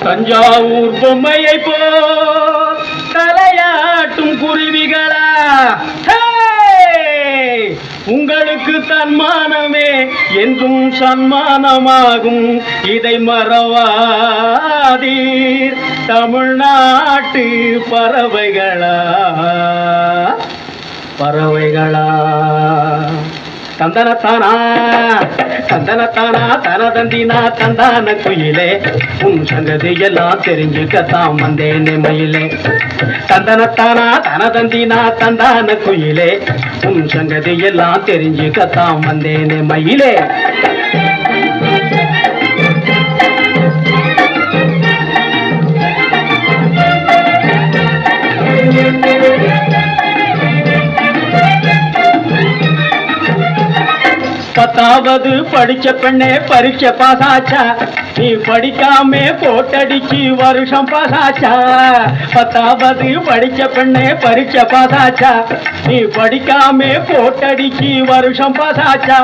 தஞ்சாவூர் பொம்மையை போல் தலையாட்டும் குருவிகளா, உங்களுக்கு தன்மானமே என்றும் சன்மானமாகும். இதை மறவாதீர் தமிழ்நாட்டு பறவைகளா, பறவைகளா. தந்தனத்தானா தந்தனத்தானா தனதந்தினா தந்தான குயிலே, உன் சங்கதி எல்லாம் தெரிஞ்சுக்கத்தான் வந்தேனே மயிலே. தந்தனத்தானா தனதந்தினா தந்தான குயிலே, உன் சங்கதி எல்லாம் தெரிஞ்சுக்கத்தான் வந்தேனே மயிலே. பத்தாவது படிச்ச பெண்ணே பரீட்சை பாசாச்சா, நீ படிக்காமே போட்டடிச்சு வருஷம் பாசாச்சா. பத்தாவது படிச்ச பெண்ணே பரீட்சை பாசாச்சா, நீ படிக்காமே போட்டடிச்சு வருஷம் பாசாச்சா.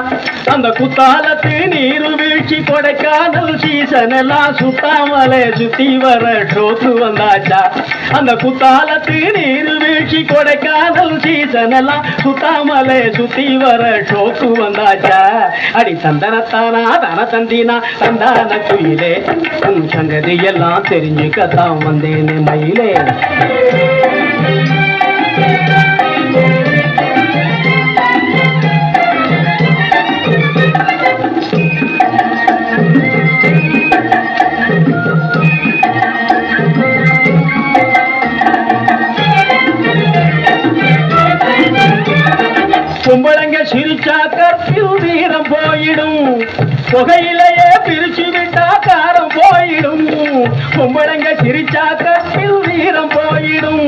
அந்த குத்தாலத்து நீரு வீழ்ச்சி கொடைக்கானல் சீசன் எல்லாம் சுத்தாமலே சுத்தி வர ஷோக்கு வந்தாச்சா. அந்த குத்தாலத்து நீரு வீழ்ச்சி கொடைக்கானல் சீசன் எல்லாம் சுத்தாமலே சுத்தி வர ஷோக்கு வந்தாச்சா. அடி தந்தனத்தானா தன தந்தினா தந்தான குயிலே, உன் சங்கதி எல்லாம் தெரிஞ்சுக்கத்தான் வந்தேனே மயிலே. கும்பளங்க சிரிச்சா கற்பில் வீரம் போயிடும், புகையிலேயே பிரிச்சு விட்டா காரம் போயிடும். கும்பளங்க சிரிச்சா கற்பில் வீரம் போயிடும்,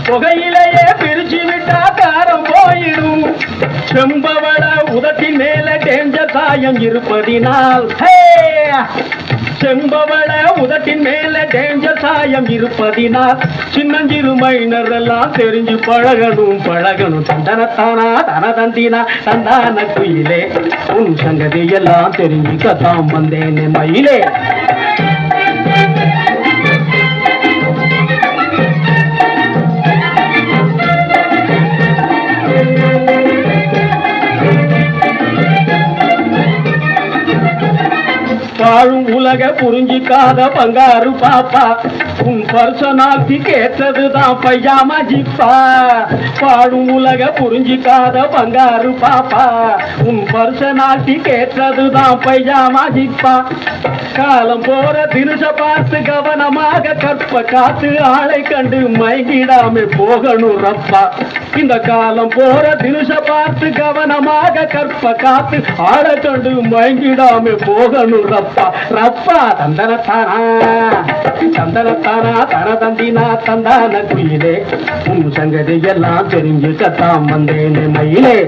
புகையிலேயே பிரிச்சு விட்டா காரம் போயிடும். செம்பவள உதட்டின் மேல டேஞ்சர் சாயம் இருப்பதினால், செம்பவள உதட்டின் மேல டேஞ்சர் சாயம் இருப்பதினால் சின்னஞ்சிறு மைனர் எல்லாம் தெரிஞ்சு பழகணும் பழகணும். தந்தனத்தானா தனதந்தினா தந்தான குயிலே, உன் சங்கதி எல்லாம் தெரிஞ்சுக்கத்தான் வந்தேனே மயிலே. வாழும் உலக புரிஞ்சிக்காத பங்காரு பாப்பா, உன் பர்சனாலிட்டி கேட்டதுதான் பைஜாமா ஜிப்பா. வாழும் உலக புரிஞ்சிக்காத பங்காரு பாப்பா, உன் பர்சனாலிட்டி கேட்டதுதான் பைஜாமா ஜிப்பா. காலம் போற தினுச பார்த்து கவனமாக கற்ப காத்து ஆளை கண்டு மயங்கிடாம போகணும் ரப்பா. இந்த காலம் போற தினுச பார்த்து கவனமாக கற்ப காத்து ஆளை கண்டு மயங்கிடாம போகணும் ரப்பா ரப்பா. தந்தனத்தானா தந்தனத்தானா தனதந்தினா தந்தான குயிலே, உன் சங்கதி எல்லாம் தெரிஞ்சுக்கத்தான் வந்தேனே மயிலே.